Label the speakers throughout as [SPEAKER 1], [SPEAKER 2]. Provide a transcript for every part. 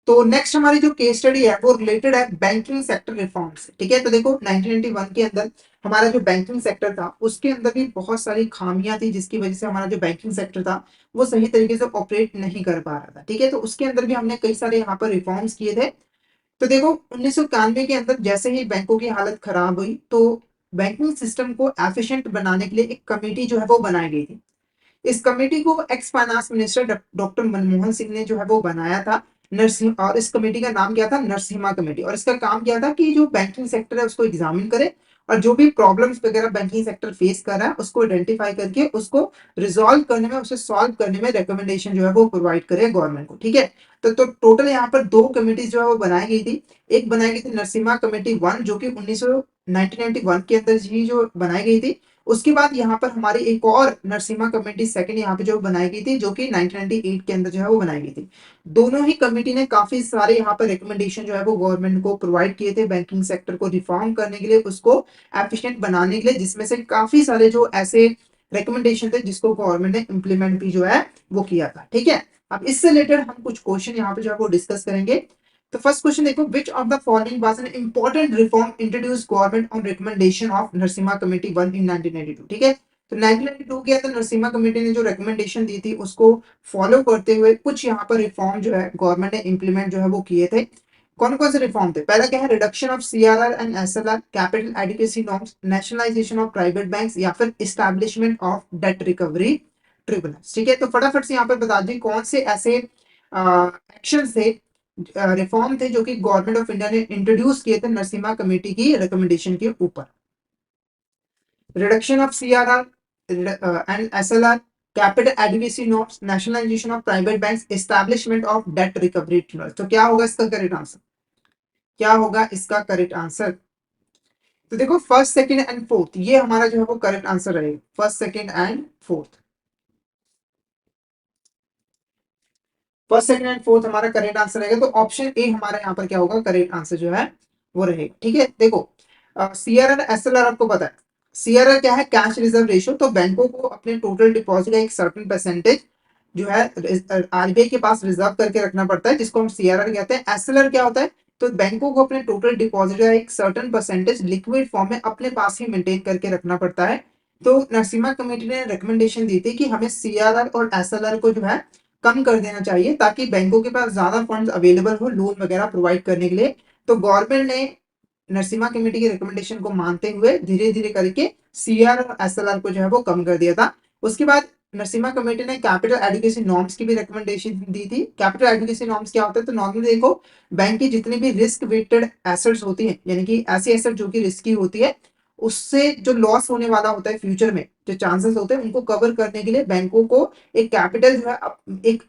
[SPEAKER 1] तो नेक्स्ट हमारी जो केस स्टडी है वो रिलेटेड है बैंकिंग सेक्टर रिफॉर्म से। ठीक है, तो देखो 1991 के अंदर हमारा जो बैंकिंग सेक्टर था उसके अंदर भी बहुत सारी खामियां थी, जिसकी वजह से हमारा जो बैंकिंग सेक्टर था वो सही तरीके से ऑपरेट नहीं कर पा रहा था। ठीक है, तो उसके अंदर भी हमने कई सारे यहाँ पर रिफॉर्म्स किए थे। तो देखो 1991 के अंदर जैसे ही बैंकों की हालत खराब हुई तो बैंकिंग सिस्टम को एफिशिएंट बनाने के लिए एक कमेटी जो है वो बनाई गई थी। इस कमेटी को ex finance minister doctor Manmohan Singh ने जो है वो बनाया था। नरसिंह, और इस कमेटी का नाम क्या था, नरसिम्हा कमेटी। और इसका काम क्या था कि जो बैंकिंग सेक्टर है उसको एग्जामिन करे और जो भी प्रॉब्लम्स वगैरह बैंकिंग सेक्टर फेस कर रहा है उसको आइडेंटिफाई करके उसको रिजॉल्व करने में, उसे सॉल्व करने में रिकमेंडेशन जो है वो प्रोवाइड करे गवर्नमेंट को। ठीक है, तो टोटल यहाँ पर दो कमेटीज जो है वो बनाई गई थी। एक बनाई गई थी नरसिम्हा कमेटी वन, जो कि 1991 के अंदर ही जो बनाई गई थी। उसके बाद यहाँ पर हमारी एक और नरसिम्हा कमेटी सेकंड यहाँ पे जो बनाई गई थी, जो कि 1998 के अंदर जो है वो बनाई गई थी। दोनों ही कमेटी ने काफी सारे यहाँ पर रिकमेंडेशन जो है वो गवर्नमेंट को प्रोवाइड किए थे बैंकिंग सेक्टर को रिफॉर्म करने के लिए, उसको एफिशिएंट बनाने के लिए, जिसमें से काफी सारे जो ऐसे रिकमेंडेशन थे जिसको गवर्नमेंट ने इम्प्लीमेंट भी जो है वो किया था। ठीक है, अब इससे रिलेटेड हम कुछ क्वेश्चन यहाँ पे जो है वो डिस्कस करेंगे। तो फर्स्ट क्वेश्चन देखो, विच of the following was an important reform introduce government on recommendation of Narasimha committee one in 1992। ठीक है, तो 1992 के अंदर नरसिम्हा कमेटी ने जो रिकमेंडेशन दी थी उसको फॉलो करते हुए कुछ यहाँ पर रिफॉर्म जो है गवर्नमेंट ने इंप्लीमेंट जो है वो किए थे। कौन कौन से रिफॉर्म थे? पहला क्या है, reduction of CRR and SLR, capital adequacy norms, nationalisation of private banks, या फिर establishment of date recovery tribunals. ठीक है, तो फटाफट से यहाँ पर बता दी कौन से ऐसे एक्शन थे, रिफॉर्म थे जो कि गवर्नमेंट ऑफ इंडिया ने इंट्रोड्यूस किए थे नरसिम्हा कमेटी की रिकमेंडेशन के ऊपर। Reduction of CRR and SLR, capital adequacy norms, nationalisation of private banks, establishment of date recovery tribunal. तो क्या होगा इसका करेक्ट आंसर? क्या होगा इसका करेक्ट आंसर? तो देखो फर्स्ट सेकंड एंड फोर्थ, ये हमारा जो है वो करेक्ट आंसर रहेगा, first second and fourth. First second and fourth हमारा करेक्ट आंसर रहेगा, तो ऑप्शन ए हमारा यहाँ पर क्या होगा, करेक्ट आंसर जो है वो रहेगा। ठीक है, देखो सीआरआर एसएलआर आपको पता है। सीआरआर क्या है, कैश रिजर्व रेशियो। तो बैंकों को अपने टोटल डिपॉजिट का एक सर्टेन परसेंटेज जो है आरबीआई के पास रिजर्व करके रखना पड़ता है, जिसको हम सीआरआर कहते हैं। एसएलआर क्या होता है, तो बैंकों को अपने टोटल डिपॉजिट का एक सर्टेन परसेंटेज लिक्विड फॉर्म में अपने पास ही मेंटेन करके रखना पड़ता है। तो नरसिम्हा कमेटी ने रिकमेंडेशन दी थी कि हमें सीआरआर और एसएलआर को जो है कम कर देना चाहिए, ताकि बैंकों के पास ज्यादा फंड्स अवेलेबल हो लोन वगैरह प्रोवाइड करने के लिए। तो गवर्नमेंट ने नरसिम्हा कमेटी के रिकमेंडेशन को मानते हुए धीरे धीरे करके सीआर और एसएलआर को जो है वो कम कर दिया था। उसके बाद नरसिम्हा कमेटी ने कैपिटल एडुकेसी नॉर्म्स की भी रिकमेंडेशन दी थी। कैपिटल एडुकेसी नॉर्म्स क्या होता है, तो नॉर्मली देखो बैंक की जितनी भी रिस्क वेटेड एसेट्स होती हैं, यानी कि ऐसी एसेट जो कि रिस्की होती है, उससे जो लॉस होने वाला होता है फ्यूचर में, जो चांसेस होते हैं उनको कवर करने के लिए बैंकों को एक कैपिटल जो है एक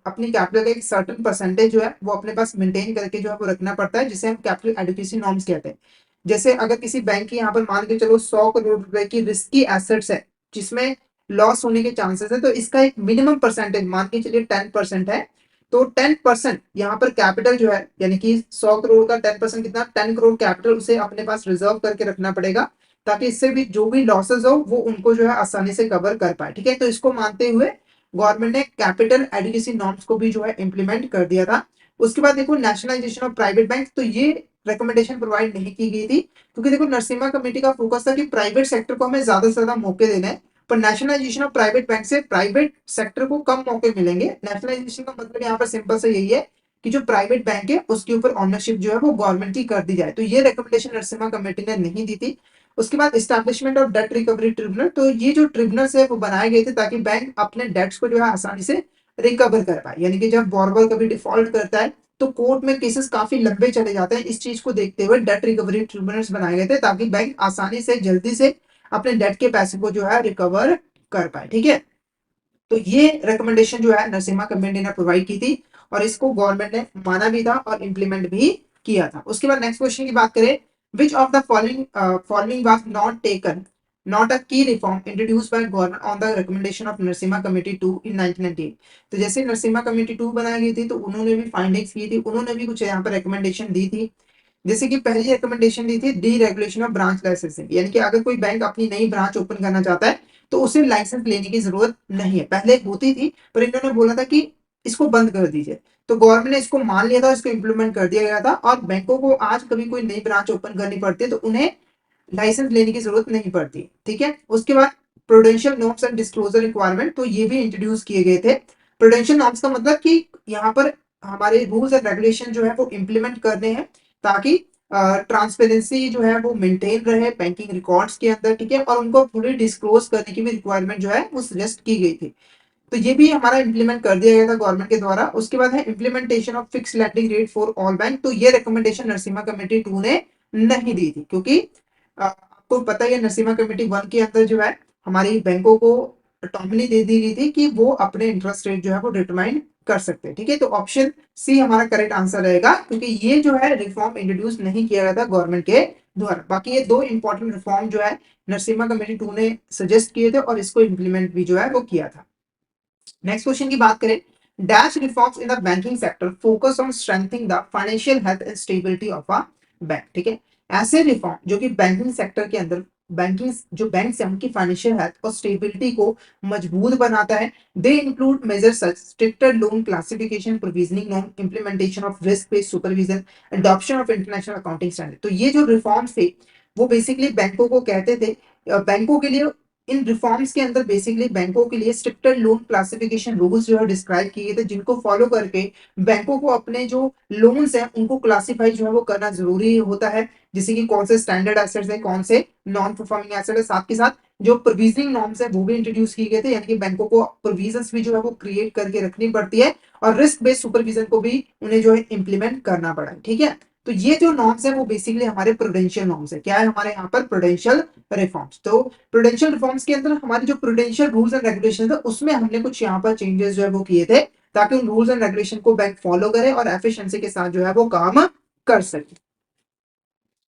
[SPEAKER 1] अपनी कैपिटल का एक सर्टेन परसेंटेज जो है वो अपने पास मेंटेन करके जो है वो रखना पड़ता है, जिसे हम कैपिटल एडुकेसी नॉर्म्स कहते हैं। जैसे अगर किसी बैंक की यहाँ पर मान के चलो 100 करोड़ रुपए की रिस्की एसेट्स है जिसमें लॉस होने के चांसेस है, तो इसका एक मिनिमम परसेंटेज मान के चलिए 10% है। तो 10% यहाँ पर कैपिटल जो है, यानी कि 100 करोड़ का 10% कितना, 10 करोड़ कैपिटल उसे अपने पास रिजर्व करके रखना पड़ेगा, ताकि इससे भी जो भी लॉसेस हो वो उनको जो है आसानी से कवर कर पाए। ठीक है, तो इसको मानते हुए गवर्नमेंट ने कैपिटल एडुकेसी नॉर्म्स को भी जो है इंप्लीमेंट कर दिया था। उसके बाद देखो नेशनलाइजेशन ऑफ प्राइवेट बैंक, तो ये रिकमेंडेशन प्रोवाइड नहीं की गई थी, क्योंकि देखो नरसिम्हा कमेटी का फोकस था कि प्राइवेट सेक्टर को हमें ज्यादा से ज्यादा मौके देने हैं। पर नेशनलाइजेशन ऑफ प्राइवेट बैंक से प्राइवेट सेक्टर को कम मौके मिलेंगे। नेशनलाइजेशन का मतलब यहाँ पर सिंपल से यही है कि जो प्राइवेट बैंक है उसके ऊपर ऑनरशिप जो है वो गवर्नमेंट की कर दी जाए। तो ये रिकमेंडेशन नरसिम्हा कमेटी ने नहीं दी थी। उसके बाद establishment of date recovery tribunal, तो ये जो ट्रिब्यूनल्स है वो बनाए गए थे ताकि बैंक अपने डेट्स को जो है आसानी से रिकवर कर पाए। यानी कि जब बोरोवर कभी डिफॉल्ट करता है तो कोर्ट में केसेस काफी लंबे चले जाते हैं। इस चीज को देखते हुए डेट रिकवरी ट्रिब्यूनल्स बनाए गए थे ताकि बैंक आसानी से जल्दी से अपने डेट के पैसे को जो है रिकवर कर पाए। ठीक है, तो ये रिकमेंडेशन जो है नरसिम्हा कमेटी ने प्रोवाइड की थी और इसको गवर्नमेंट ने माना भी था और इम्प्लीमेंट भी किया था। उसके बाद नेक्स्ट क्वेश्चन की बात करें, which of the following was not taken not a key reform introduce by government on the recommendation of Narasimha committee 2 in 1998। तो जैसे नरसिम्हा कमेटी 2 बनाई गई थी तो उन्होंने भी फाइंडिंग्स की थी, उन्होंने भी कुछ यहाँ पर रिकमेंडेशन दी थी। जैसे कि पहली रिकमेंडेशन दी थी D regulation of branch licensing, यानी कि अगर कोई बैंक अपनी नई ब्रांच ओपन करना चाहता है तो उसे लाइसेंस लेने की जरूरत नहीं है। पहले होती थी पर इन्होंने बोला था कि इसको बंद कर दीजिए। तो गवर्नमेंट ने इसको मान लिया था, इसको इम्प्लीमेंट कर दिया गया था। और बैंकों को आज कभी कोई नई ब्रांच ओपन करनी पड़ती है तो उन्हें लाइसेंस लेने की जरूरत नहीं पड़ती, ठीक है। उसके बाद prudential norms and disclosure requirement, तो ये भी इंट्रोड्यूस किए गए थे। प्रूडेंशियल नॉर्म्स का मतलब कि यहाँ पर हमारे रूल्स एंड रेगुलेशन जो है वो इम्प्लीमेंट करने हैं ताकि ट्रांसपेरेंसी जो है वो मेंटेन रहे बैंकिंग रिकॉर्ड्स के अंदर, ठीक है। और उनको पूरी डिस्क्लोज करने की भी रिक्वायरमेंट जो है वो सजेस्ट की गई थी। तो ये भी हमारा इम्प्लीमेंट कर दिया गया था गवर्नमेंट के द्वारा। उसके बाद है implementation of fix landing rate for all bank, तो ये रिकमेंडेशन नरसिम्हा कमेटी 2 ने नहीं दी थी, क्योंकि आपको पता ही है नरसिम्हा कमेटी 1 के अंदर जो है हमारी बैंकों को ऑटोनॉमी दे दी गई थी कि वो अपने इंटरेस्ट रेट जो है वो डिटरमाइन कर सकते हैं, ठीक है। तो ऑप्शन सी हमारा करेक्ट आंसर रहेगा, क्योंकि ये जो है रिफॉर्म इंट्रोड्यूस नहीं किया गया था गवर्नमेंट के द्वारा। बाकी ये दो इंपॉर्टेंट रिफॉर्म जो है नरसिम्हा कमेटी 2 ने सजेस्ट किए थे और इसको इम्प्लीमेंट भी जो है वो किया था। नेक्स्ट क्वेश्चन की बात करें, dash reforms in the banking sector focus on strengthening the financial health and stability of a bank, ठीक है। ऐसे रिफॉर्म जो कि बैंकिंग सेक्टर के अंदर बैंकिंग जो बैंक है उनकी फाइनेंशियल हेल्थ और स्टेबिलिटी को मजबूत बनाता है। They include measures such stricter loan classification, provisioning norm, implementation of risk based supervision, adoption of international accounting standard. तो ये जो रिफॉर्म्स थे वो बेसिकली बैंकों को कहते थे, बैंकों के लिए इन रिफॉर्म्स के अंदर बेसिकली बैंकों के लिए स्ट्रिक्टर लोन क्लासिफिकेशन रूल्स जो है डिस्क्राइब किए थे, जिनको फॉलो करके बैंकों को अपने जो लोन्स हैं उनको क्लासिफाई जो है वो करना जरूरी होता है। जैसे कि कौन से स्टैंडर्ड एसेट्स हैं, कौन से नॉन परफॉर्मिंग एसेट है। साथ के साथ जो प्रोविजनिंग नॉर्म्स है वो भी इंट्रोड्यूस किए गए थे, यानी कि बैंकों को प्रोविजंस भी जो है वो क्रिएट करके रखनी पड़ती है और रिस्क बेस्ड सुपरविजन को भी उन्हें जो है इंप्लीमेंट करना पड़ा है, ठीक है। तो ये जो नॉर्म्स है वो बेसिकली हमारे प्रूडेंशियल नॉर्म्स है। क्या है हमारे यहाँ पर प्रूडेंशियल रिफॉर्म्स। तो प्रूडेंशियल रिफॉर्म्स के अंदर हमारी जो प्रूडेंशियल रूल्स एंड रेगुलेशन है उसमें हमने कुछ यहाँ पर चेंजेस जो है वो किए थे ताकि उन रूल्स एंड रेगुलेशन को बैंक फॉलो करे और एफिशिएंसी के साथ जो है वो काम कर सके,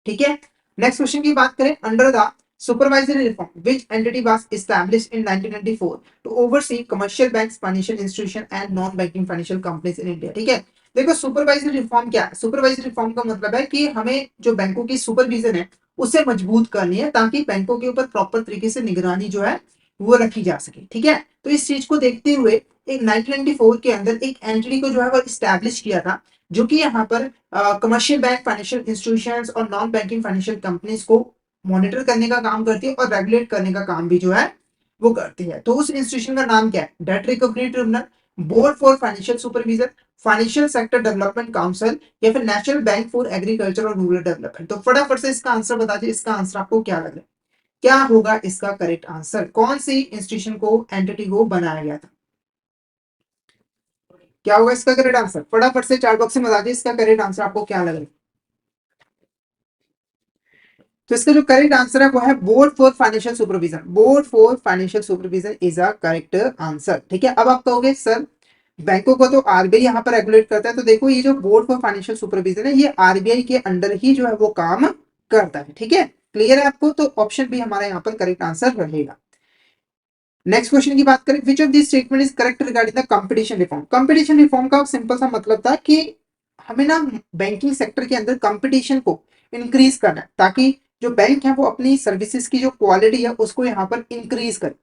[SPEAKER 1] ठीक है। नेक्स्ट क्वेश्चन की बात करें, under the supervisory reform which entity was established in 1994 to oversee commercial banks, financial institution and non banking financial companies in India, ठीक है। देखो सुपरवाइजरी रिफॉर्म क्या है। सुपरवाइजरी रिफॉर्म का मतलब है कि हमें जो बैंकों की सुपरविजन है उसे मजबूत करनी है ताकि बैंकों के ऊपर प्रॉपर तरीके से निगरानी जो है वो रखी जा सके, ठीक है। तो इस चीज को देखते हुए एक 1994 के अंदर एक एंटिटी को जो है वो स्टैब्लिश किया था, जो कि यहाँ पर कमर्शियल बैंक, फाइनेंशियल इंस्टीट्यूशंस और नॉन बैंकिंग फाइनेंशियल कंपनीज को मॉनिटर करने का काम करती है और रेगुलेट करने का काम भी जो है वो करती है। तो उस इंस्टीट्यूशन का नाम क्या है, date recovery tribunal, board for financial supervision, financial sector development council या फिर नेशनल बैंक फॉर एग्रीकल्चर और रूरल डेवलपमेंट। तो फटाफट से इसका आंसर बता दीजिए, इसका आंसर आपको क्या लग रहा है, क्या होगा इसका करेक्ट आंसर, कौन सी इंस्टीट्यूशन को एंटिटी को बनाया गया था, क्या होगा इसका करेक्ट आंसर। फटाफट से चार्ट बॉक्स में बता दीजिए इसका करेक्ट आंसर आपको क्या लग रहा है। तो इसका जो करेक्ट आंसर है वो है board for financial supervision. Board for financial supervision is a correct answer, ठीक है। अब आप कहोगे सर बैंकों को तो आरबीआई यहाँ पर रेगुलेट करता है, तो देखो ये जो बोर्ड फॉर फाइनेंशियल सुपरविजन है ये आरबीआई के अंडर ही जो है वो काम करता है, ठीक है। क्लियर है आपको, तो ऑप्शन भी हमारा यहाँ पर करेक्ट आंसर रहेगा। नेक्स्ट क्वेश्चन की बात करें, which of this statement is correct regarding the competition reform. Competition reform का सिंपल सा मतलब था कि हमें ना बैंकिंग सेक्टर के अंदर कंपटीशन को इंक्रीज करना है ताकि जो बैंक है वो अपनी सर्विसेज की जो क्वालिटी है उसको यहाँ पर इंक्रीज करे।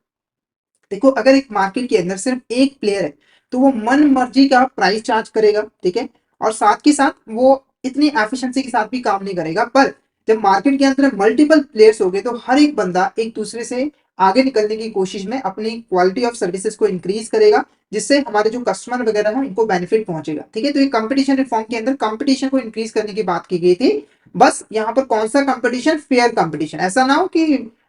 [SPEAKER 1] देखो अगर एक मार्केट के अंदर सिर्फ एक प्लेयर है तो वो मन मर्जी का प्राइस चार्ज करेगा, ठीक है। और साथ के साथ वो इतनी एफिशिएंसी के साथ भी काम नहीं करेगा। पर जब मार्केट के अंदर मल्टीपल प्लेयर्स हो गए तो हर एक बंदा एक दूसरे से आगे निकलने की कोशिश में अपनी क्वालिटी ऑफ सर्विसेज को इंक्रीज करेगा, जिससे हमारे जो कस्टमर वगैरह है उनको बेनिफिट पहुंचेगा, ठीक है। तो ये कंपटीशन रिफॉर्म के अंदर कंपटीशन को इंक्रीज करने की बात की गई थी। बस यहाँ पर कौन सा कंपटीशन, फेयर कंपटीशन, ऐसा ना हो कि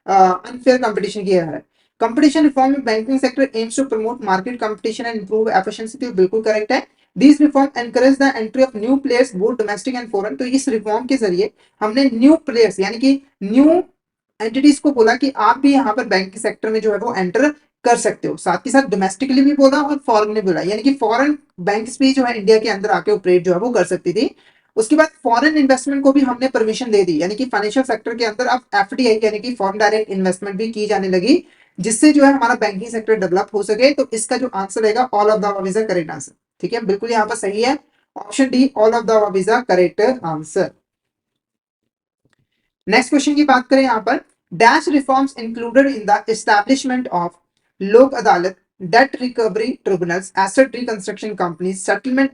[SPEAKER 1] अनफेयर कंपटीशन किया है। Competition reform in banking sector aims to promote market competition and improve efficiency, तो बिल्कुल करेक्ट है। This reform encourage the entry of new players both domestic and foreign. तो इस रिफॉर्म के जरिए हमने न्यू प्लेयर्स यानी कि न्यू एंटिटीज को बोला कि आप भी यहाँ पर बैंकिंग सेक्टर में जो है वो एंटर कर सकते हो। साथ ही साथ डोमेस्टिकली भी बोला और फॉरेन में बोला, यानी कि फॉरेन बैंक्स भी जो है इंडिया के अंदर आके ऑपरेट जो है वो कर सकती थी। उसके बाद फॉरेन इन्वेस्टमेंट को भी हमने परमिशन दे दी, यानी कि फाइनेंशियल सेक्टर के अंदर अब एफडीआई यानी कि फॉरेन डायरेक्ट इन्वेस्टमेंट भी की जाने लगी, जिससे जो है हमारा बैंकिंग सेक्टर डेवलप हो सके। तो इसका जो आंसर रहेगा all of the above is the correct answer, ठीक है। बिल्कुल यहाँ पर सही है, option D all of the above is the correct answer. Next question की बात करें यहाँ पर, dash reforms included in the establishment of लोक अदालत debt recovery tribunals, asset reconstruction companies, settlement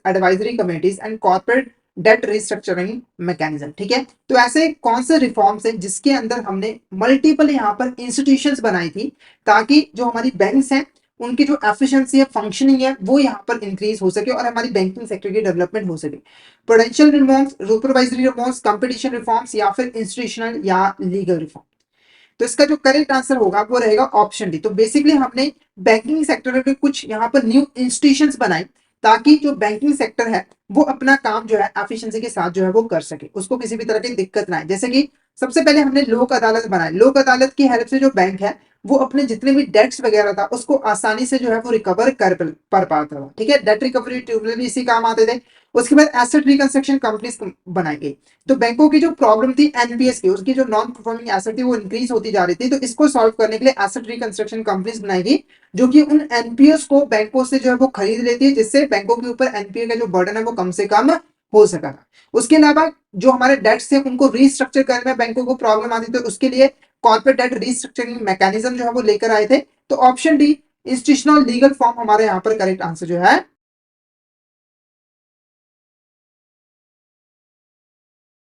[SPEAKER 1] advisory committees and corporate debt restructuring mechanism. ठीक है, तो ऐसे कौन से रिफॉर्म्स हैं जिसके अंदर हमने मल्टीपल यहाँ पर इंस्टीट्यूशंस बनाई थी ताकि जो हमारी बैंक्स हैं उनकी जो एफिशिएंसी है, फंक्शनिंग है, वो यहाँ पर इंक्रीज हो सके और हमारी बैंकिंग सेक्टर की डेवलपमेंट हो सके। Prudential reforms, supervisory reforms, competition reforms या फिर इंस्टीट्यूशनल या लीगल रिफॉर्म। तो इसका जो करेक्ट आंसर होगा वो रहेगा ऑप्शन डी। तो बेसिकली हमने बैंकिंग सेक्टर में कुछ यहाँ पर न्यू इंस्टीट्यूशंस बनाई ताकि जो बैंकिंग सेक्टर है वो अपना काम जो है एफिशिएंसी के साथ जो है वो कर सके, उसको किसी भी तरह की दिक्कत ना आए। जैसे कि सबसे पहले हमने लोक अदालत बनाई, लोक अदालत की हेल्प से जो बैंक है वो अपने जितने भी डेट्स वगैरह था उसको आसानी से जो है वो रिकवर कर पाता था। ठीक है, डेट रिकवरी ट्रिब्यूनल भी इसी काम आते थे। उसके बाद एसेट रिकंस्ट्रक्शन कंपनीज बनाई गई। तो बैंकों की जो प्रॉब्लम थी एनपीएस की, उसकी जो नॉन परफॉर्मिंग एसेट थी वो इंक्रीज होती जा रही थी, तो इसको सॉल्व करने के लिए एसेट रिकंस्ट्रक्शन कंपनीज बनाई गई जो कि उन एनपीएस को बैंकों से जो है वो खरीद लेती है, जिससे बैंकों के ऊपर एनपीए का जो बर्डन है वो कम से कम हो सका। उसके अलावा जो हमारे डेट्स थे उनको रीस्ट्रक्चर करने में बैंकों को प्रॉब्लम आती थी, तो उसके लिए कॉर्पोरेट डेट रीस्ट्रक्चरिंग मैकेनिज्म जो है वो लेकर आए थे। तो option D institutional legal form हमारे यहाँ पर करेक्ट आंसर जो है